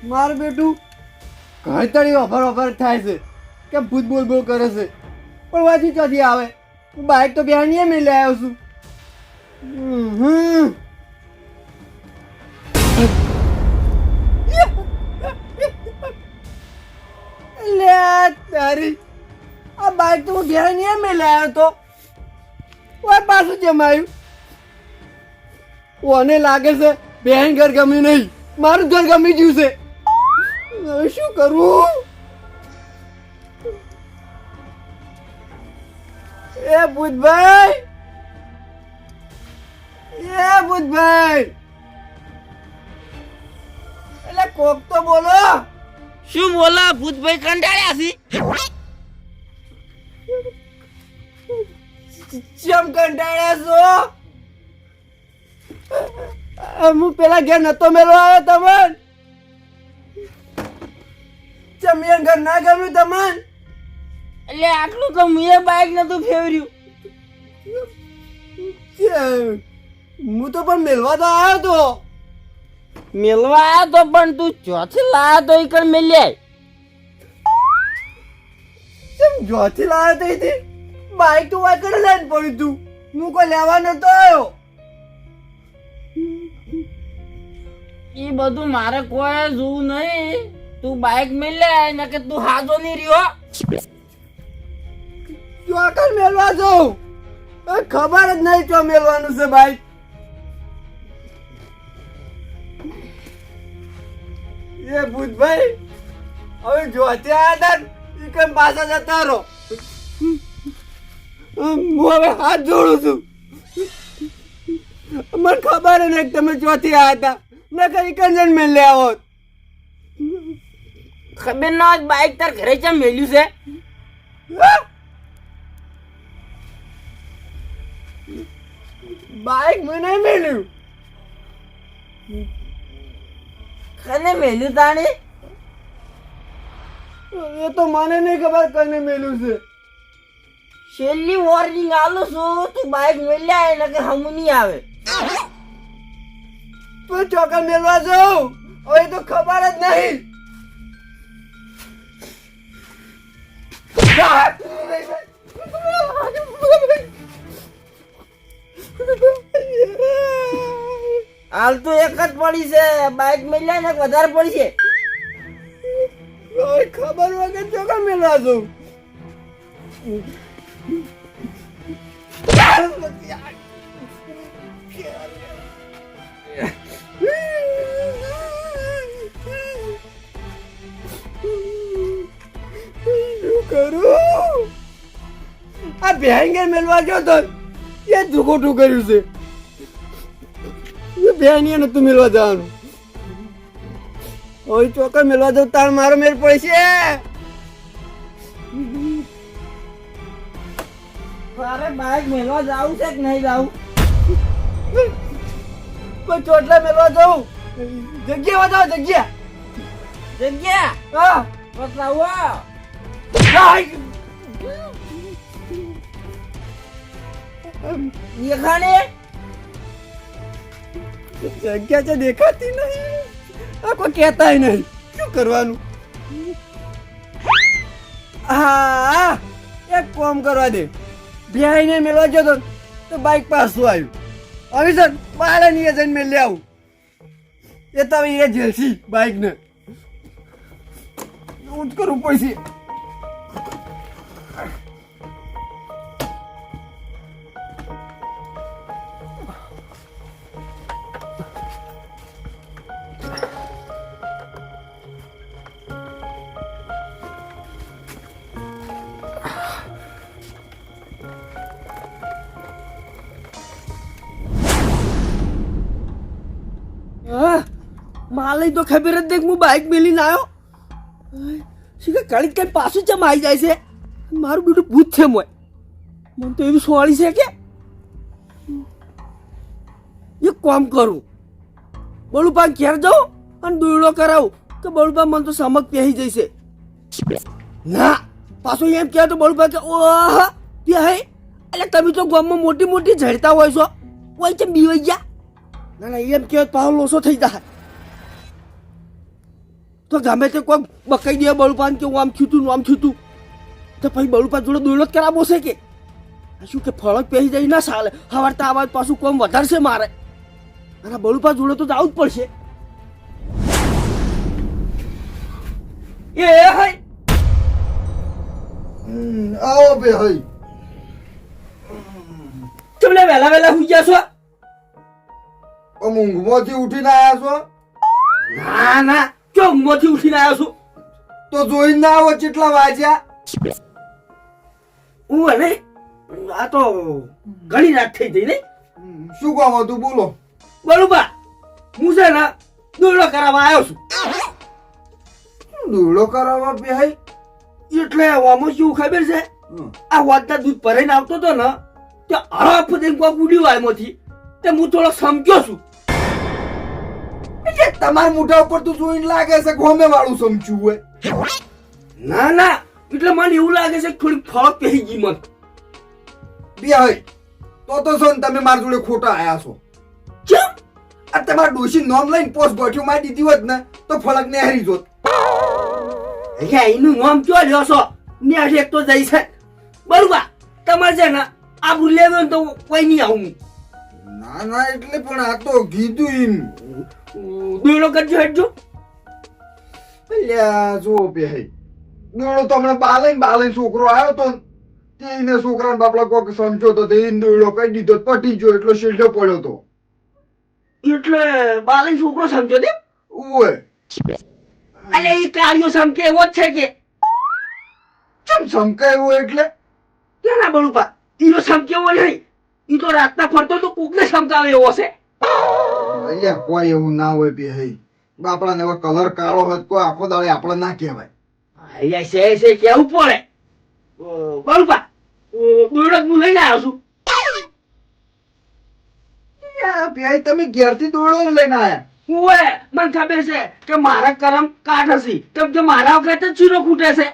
મારું બેટું ઘણી ઓફર થાય છે કે ભૂત બોલ કરે છે, પણ વાંચી ચોથી આવે. હું બાઇક તો બિહારની મેં લઈ આવ્યો છું. લે તારી આ બાઇક તો હું બિહારની મેં લઈ આવ્યો તો પાછું જમાયું. ઓને લાગે છે બહેન ઘર ગમ્યું નહીં, મારું ઘર ગમી ગયું છે. હવે શું કરવું? એ ભૂતભાઈ, એટલે કોક તો બોલો. શું બોલા ભૂતભાઈ? કંટાળ્યા છી? ચમ કંટાળ્યા છો? હું પેલા ઘેર નતો મેળવા આવ્યો તમન. ચમિયન ઘર ના ગમ્યું તમન? એટલે આટલું તો મેં બાઇક નતું ફેવર્યું. હું તો પણ મેળવા તો આવ્યો તો. મેલવા આવ્યો તો પણ તું ચોથી લાયા તો ઈ કણ મેલ્યા. જોથી લાવ્યો તો એથી બાઈક તો વાકડે લઈને પડ્યું તું. હું કોઈ લેવા નતો આવ્યો. એ બધું મારે કોઈ જોવું નહીં. તું બાઇક મેલ્યા ને કે તું હાજો નહીં રહ્યો. ચોકર મેળવા જાઉં, ખબર જ નહીં ચો મેળવાનું છે બાઈક. એ ભૂતભાઈ હવે જોતે આવ્યા હતા એ કેમ પાછા જતા રહો. હું હવે હાથ જોડું છું. મને ખબર જ નહીં તમે ચોથી આવ્યા હતા, મેં કઈ કંજન મેં લે આવો. ખબર ના હોય બાઇક તાર ઘરે ચમ મેલ્યું છે? બાઈક મેં નહીં મેળ્યું. કને મેલ્યું તાણી? એ તો મને નહીં ખબર કને મેલ્યું છે. છેલ્લી વોર્નિંગ આલું છું, તું બાઇક મેલ્યા ને કે હમું નહીં આવે. તું ચોકર મેળવા જાઉં, હવે તો ખબર જ નહીં. હાલ તો એક જ પડી છે, બાઇક મેલ્યા ને વધારે પડી છે. હવે ખબર વગર ચોકર મેળવા જાઉં. આ બેંગે મેળવા ગયો તો એ દુખોટું કર્યું છે. એ બેન નતું મેળવા જવાનું. હવે ચોકર મેળવા જાઉં તાર મારો મેળ પડશે. તારે બાઇક મેળવા જાવું છે કે નહીં જાવું? કોઈ ચોટલા મેળવા જાઉં. જગ્યા બતાવો, જગ્યા. જગ્યા હા બતાવો. દેખાડે જગ્યા છે દેખાતી નહીં. આ કોઈ કહેતાય નહીં. શું કરવાનું? હા એક કામ કરવા દે. બિહાઈને મેળવા જતો તો બાઇક પાછું આવ્યું. હવે સર બહાર નહીં જઈને મેં લે આવું. એ તો હવે એ જેલસી બાઇકને એવું જ કરવું પડશે. માલય તો ખબર જ દેખ હું બાઇક મેલીને આવ્યો. શીખા કાળી કઈ પાછું ચમ આવી જાય છે. મારું બેટું ભૂત છે મોય. મને તો એવી સોળી છે કે એક કામ કરું, બળુપા ઘેર જાઉં અને દોયડો કરાવું કે બળુપા મને તો સમક પહેરી જશે. ના પાછું એમ કહે તો બળુપા કે ઓહ પહે એટલે તમે તો ગામમાં મોટી મોટી ઝડતા હોય છો, કોઈ ચમ બીવાઈ ગયા. ના ના એમ કહે પાછો લોસો થઈ જાય. તો ગમે તે કોઈ બકાઈ દે બળુપાન કે હું આમ થયું તું આમ થયું તું તો પછી બળુપા જોડે દોડો જ કરાવવો છે કે શું કે ફળ જ પહેરી જાય ના ચાલે હવારતા આવાજ પાછું કોમ વધારશે મારે અને બળુપા જોડે તો જવું જ પડશે એ હાય આવો બે હઈ તમને વહેલા વહેલા સુઈ ગયા છો ઊંઘમાંથી ઉઠીને આયા છો ના ના ચો ઊંઘમાંથી ઉઠીને આવ્યો છું તો જોઈને ના આવો કેટલા વાગ્યા હું અને આ તો ઘણી રાત થઈ ગઈ નહીં શું કામ હતું બોલો બળુપા હું છે ને દોડો કરાવવા આવ્યો છું દોડો કરાવવા બે હઈ એટલે આમાં શું ખબર છે આ વાતના દૂધ ભરાઈને આવતો હતો ને તે હળફ દઈને કોક ઉડ્યું આમાંથી તે હું થોડો સમજ્યો છું એટલે તમારા મોઢા ઉપર તો જોઈને લાગે છે ગોમે વાળું સમજ્યું હોય ના ના એટલે મને એવું લાગે છે કે થોડી ફરક પહેરી ગઈ મને બે હઈ તો છો ને તમે મારા જોડે ખોટા આયા છો કેમ આ તમારા ડોશી નોમ લઈને પોસ્ટ ગોઠ્યો મારી દીધી હોત ને તો ફળક ને હારી જોત અહીંયા એનું નામ ક્યાં લ્યો છો ને એક તો જઈ છે બરોબર તમારે છે ને આબુ લેવો ને તો કોઈ નહીં આવું ના ના એટલે પણ આ તો કીધું એમ દોડો કરજો હેડજો અલ્યા જો બે હઈ દોડો તો હમણાં બાલે છોકરો આવ્યો તો તેને છોકરાને બાપડા કોક સમજો તો તે દોડો કહી દીધો પટી ગયો એટલો શેલ્ડો પડ્યો તો એટલે બાલે છોકરો સમજો દે ઓય અલે એ કાર્યો સમકે એવો જ છે કે ચમ સમકાયું એટલે કેના બળુપા ઈનો સમકેવો નહીં ઈ તો રાતના ફરતો તો કોકને સમજાવે એવો છે અલ્યા કોઈ એવું ના હોય બે હઈ બાપડાને હવે કલર કાળો હોય તો કોઈ આખો દાડે આપણે ના કહેવાય અહીંયા છે કેવું પડે બળુપા દોડો હું લઈને આવ્યો છું યા બે હઈ તમે ઘેરથી દોડો લઈને આયા ઓએ મને ખબર છે કે મારા કરમ કાઠ હસી કેમ કે મારા વખતે જ ચીરો ખૂટે છે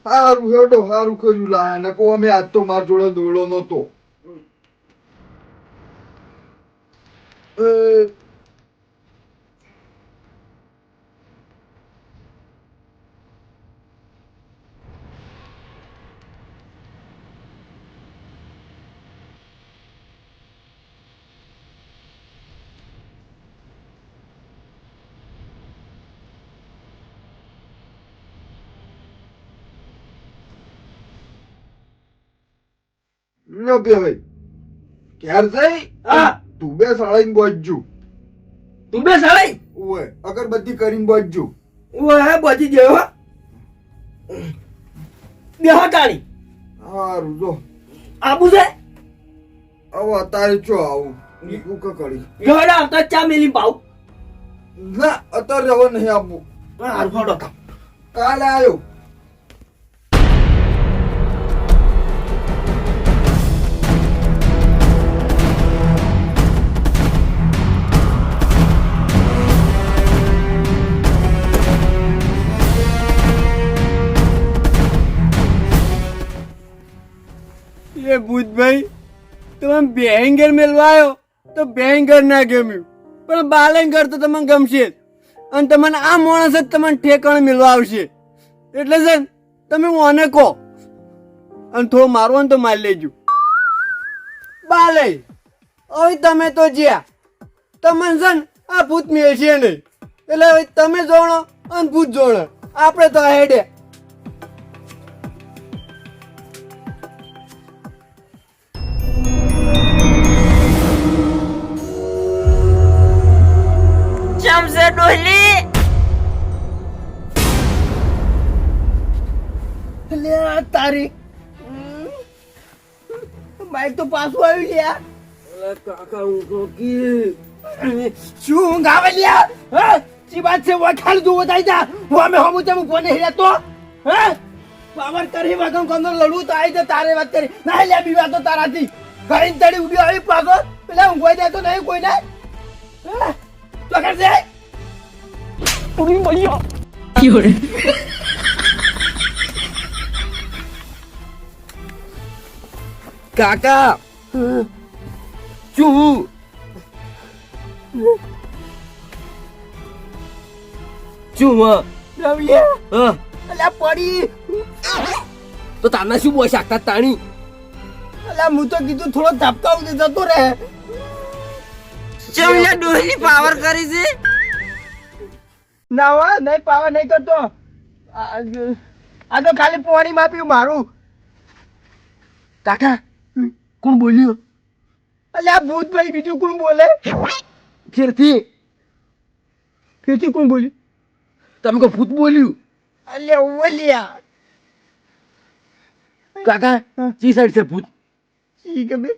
હારું હેડો હારું કર્યું લાયા ને કહો અમે આજ તો મારા જોડે દોડો નતો લો બે ભાઈ ક્યારે જઈ હા તું બે સાળાઈને બોજજો તું બે સાળી ઓય અગરબત્તી કરીને બોજજો ઓએ બચી ગયો બે હટાડી હારું જો આબુ છે હવે અત્યારે ચો આવું નીકળું કે કરી જોડા આવતા ચા મેલી પાવ ના અત્યારે હવે નહીં આપવું હાર ફોટો કા કાલે આવ્યો એ ભૂતભાઈ તમે બેંગર મેળવા આવ્યો તો બેંગર ના ગમ્યું પણ બાલેંગર તો તમને ગમશે જ. અને તમને આ માણસ જ તમને ઠેકાણે મેળવા આવશે એટલે છે ને તમે ઓને કહો અને થોડું મારવો ને તો મારી લેજો બાલે હવે તમે તો જ્યાં તમને છે ને આ ભૂત મેળશે નહીં એટલે હવે તમે જોણો અને ભૂત જોણો આપણે તો હેડે ચમસે ડોહલી લે આ તારી બાઈક તો પાછું આવ્યું લ્યા અરે કાકા હું રોકી શું ઊંઘ આવે લ્યા હા સી વાત છે વખાણ જો વધાઈ જા હું અમે હમુ તેમ કોને હેલા તો હા પાવર કરી વગમ કોનો લડું તો આઈ તો તારે વાત કરી ના લ્યા બીવા તો તારાથી ઘણી તડી ઉડી આવી પાછો પેલા ઊંઘવાઈ દે તો નહીં કોઈ ના હા તો કરજે ઉડી મળ્યો કાકા શું શું રવલિયા હા અલ્યા પડી તો તારના શું બોય શકતા તાણી અલ્યા હું તો કીધું થોડો ધપકાવ દે જતો રહે ચમલા ડોહી પાવર કરી છે ના હોય નહીં પાવા નહીં કરતો આ તો ખાલી પાણી માપ્યું મારું કાકા કોણ બોલ્યું અલ્યા ભૂતભાઈ બીજું કોણ બોલે ફેરથી ફેરથી કોણ બોલ્યું તમે કોઈ ભૂત બોલ્યું અલ્યા ઓલિયા કાકા જી સાઈડ છે ભૂત ઈ કે બે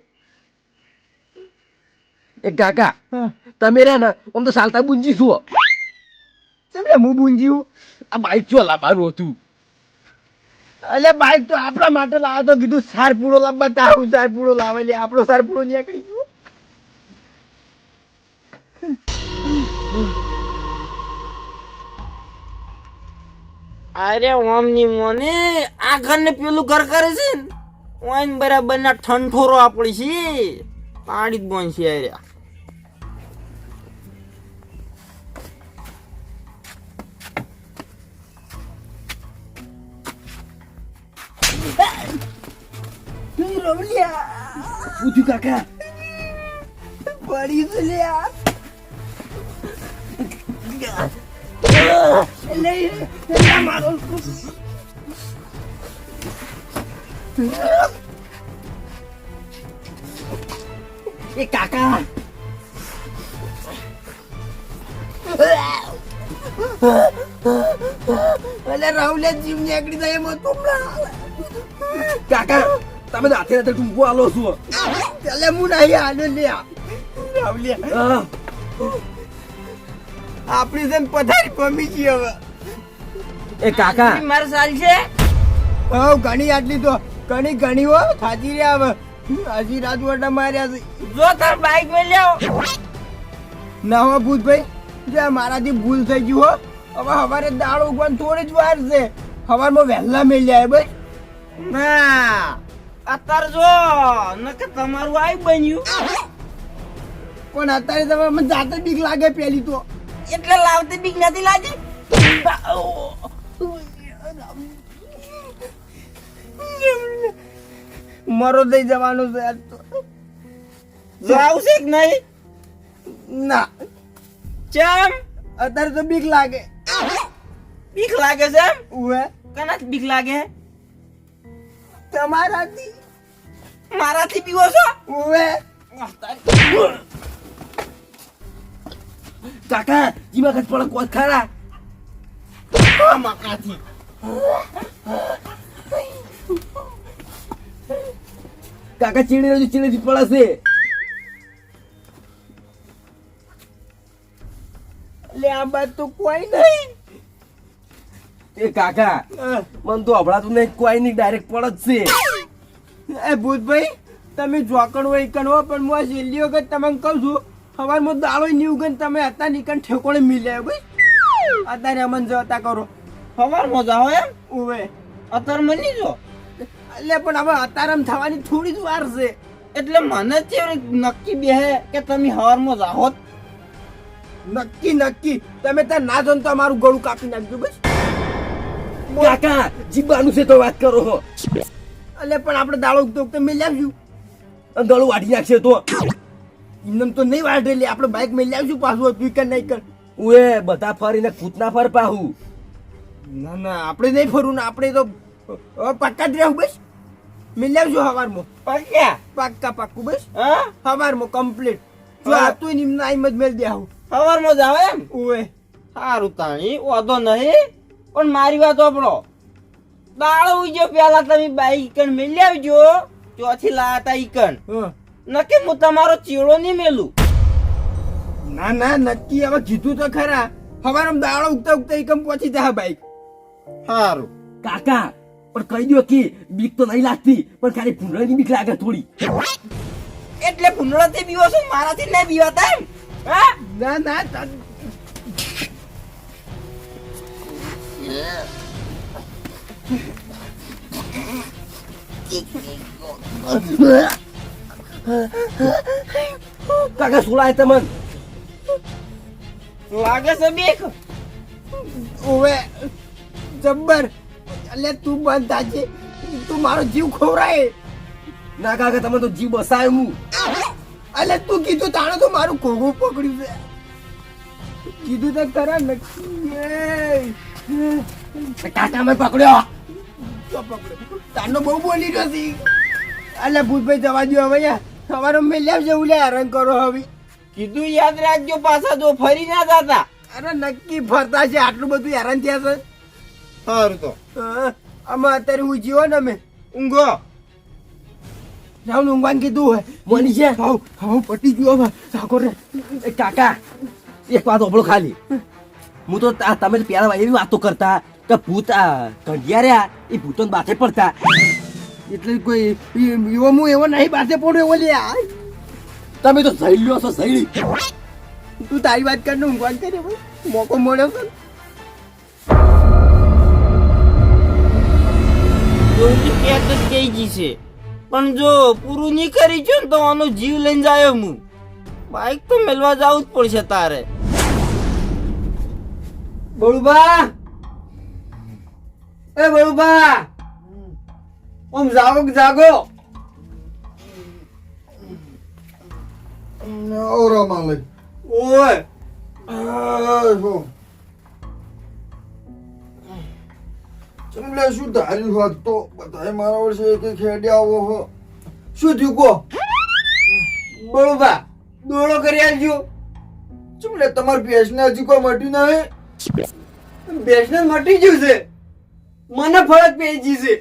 એ કાકા હા તમે રહ્યા ને આમ તો સાલતા બુંજી છો ચમલે હું બુંજીવું આ બાઈક ચો લાવવાનું હતું અલ્યા બાઈક તો આપણા માટે લાવો તો કીધું સાર પૂળો લાવવા તારું સાર પૂળો લાવે લે આપણો સાર પૂળો નીકળી ગયો અરે ઓમની મોને આ ઘર ને પેલું ઘર કરે છે ને ઓન બરાબર ના ઠંઠોરો આપડી છે પાણી જ બોન છે અરે રવલિયા પૂછ્યું કાકા પડી તો લ્યા મારો એ કાકા અલે રાવલે જીવ નીકળી જાય એમાં તુમલા કાકા તમે હાથે હાથે ટૂંકો આલો છો ચાલે હું નહીં આને લ્યા રાવલિયા હા. આપણી જેમ પથારી પમી છીએ હવે એ કાકા મારે સાલ છે હવ ઘણી આટલી તો ઘણી હો થાતી રહ્યા હવે હજી રાજવટા માર્યા છે જો તાર બાઈક મેં લ્યો ના હો ભૂતભાઈ જે મારાથી ભૂલ થઈ ગયું હો હવે સવારે દાળ ઉગવાની થોડી જ વાર છે સવારમાં વહેલા મેલ્યા ભાઈ ના અત્યારે જો નકર તમારું આઈ બન્યું પણ અત્યારે તમે મને જાતે બીક લાગે પેલી તો એટલે લાવતી બીક નથી લાગી મરો દઈ જવાનું છે આજ તો જાવ છે કે નહીં ના ચમ અત્યારે તો બીક લાગે બીક લાગે છે એમ ઉવે કનાથી બીક લાગે તમારાથી મારાથી બીવો છો ઉવે કાકા જીમાં કચ પડે કોત ખરા મકાથી કાકા ચીડી પડે લે આ બાદ તો કોઈ નહીં છે એ કાકા મન તો હભળાતું નહીં કોઈ નહીં ડાયરેક્ટ પડે જ છે એ ભૂતભાઈ તમે જોકણ હોય ઈકણ હો પણ હું આ છેલ્લી વખત તમને કહું છું સવારમાં દાળો નહીં ઉગન તમે હતા નીકણ ઠેકોણે મિલ્યા ભાઈ અત્યારે અમન જતા કરો સવાર મજા હોય એમ ઉવે અત્યારે મની જો એટલે પણ હવે અતારમ થવાની થોડી જ વાર છે એટલે મને જ નક્કી બેહે કે તમે સવારમાં જાહો નક્કી તમે ત્યાં ના જો ને તો અમારું ગળું કાપી નાખજો બસ કાકા જીબાનું છે તો વાત કરો હો એટલે પણ આપણે દાળો ઉગતો ઉગતો મેં લાવશું અને ગળું વાઢી નાખશે તો એમ તો નહીં વાઢેલી આપણે બાઇક મેં લાવશું પાછું હતું કે નહીં કર ઉએ બધા ફરીને કૂતના ફર પાહુ ના ના આપણે નહીં ફરવું ને આપણે તો હવે પક્કા જ રહેવું બસ મેં લાવશું સવારમાં પક્યા પાક્કું બસ હા સવારમાં કમ્પ્લીટ જો હા. આતું નિમ્ન આઈમ જ મેલ દે આવું સવારમાં જાવ એમ ઓએ સારું તાણી વાંધો નહીં પણ મારી વાત આપણો દાડો ઉજો પેલા તમે બાઈક ઈકણ મેલી આવજો ચોથી લાતા ઈકણ હા. નકે હું તમારો ચીડો નહીં મેલું ના ના નક્કી હવે કીધું તો ખરા સવારમાં દાળો ઉગતા ઉગતા એકમ પહોંચી જાય બાઈક સારું કાકા પણ કહી દો કે બીક તો નહીં લાગતી પણ ખાલી ભૂંડળની બીક લાગે થોડી એટલે ભૂંડળાથી બીવો છો મારાથી નહીં બીવાતા એમ હા ના ના કાકા સુલાય તમન લાગે છે બેક. ઓવે જબ્બર એટલે તું બંધ થાજે તું મારો જીવ ખોરાય ના કાકા તમે તો જીવ બસાય હું એટલે તું કીધું તાણે તો મારું કોગું પકડ્યું છે કીધું તો ખરા નક્કી કાકા મેં પકડ્યો તો પકડ્યો તારનો બહુ બોલી રહ્યો છે એટલે ભૂતભાઈ જવા દો હવે યાર સવારે મેલ્યા જેવું લે હેરાન કરો હવે કીધું યાદ રાખજો પાછા જો ફરી ના જાતા. અરે નક્કી ફરતા છે આટલું બધું હેરાન થયા છે સારું તો હા, આમાં અત્યારે હું જીવો ને અમે ઊંઘો. રાહુલ ઊંઘવાનું કીધું હોય મોની છે હવે પટી ગયો હવે સાકો રે એ કાકા એક વાત ઓપડો ખાલી હું તો તમે તો પેલા એવી વાતો કરતા કે ભૂત કંઢિયા રહ્યા એ ભૂતો બાથે પડતા એટલે કોઈ એવો હું એવો નહીં પાસે પડ્યો એવો લે આ. તમે તો જઈ લ્યો છો જઈ તું તારી વાત કરીને ઊંઘવાનું કરે ભાઈ મોકો મળ્યો છે ને. ડોશી પેક જ કહી જશે પણ જો પૂરું નહીં કરી છું ને તો આનો જીવ લઈને જાય હું. બાઈક તો મેલવા જવું જ પડશે તારે. બળુબા એ બળુબા આમ જાગો કે જાગો ઓરા માલિક ઓય ચમલે શું ધાર્યું હોત તો બધાય મારા વર્ષે એક ખેડે આવો હો શું થયું કો બળુબા દોડો કરી આવજો ચમલે તમાર ભેંસને હજી કોઈ મટ્યું નહીં બેસને મટી ગયું છે મને ફરક પડી ગઈ છે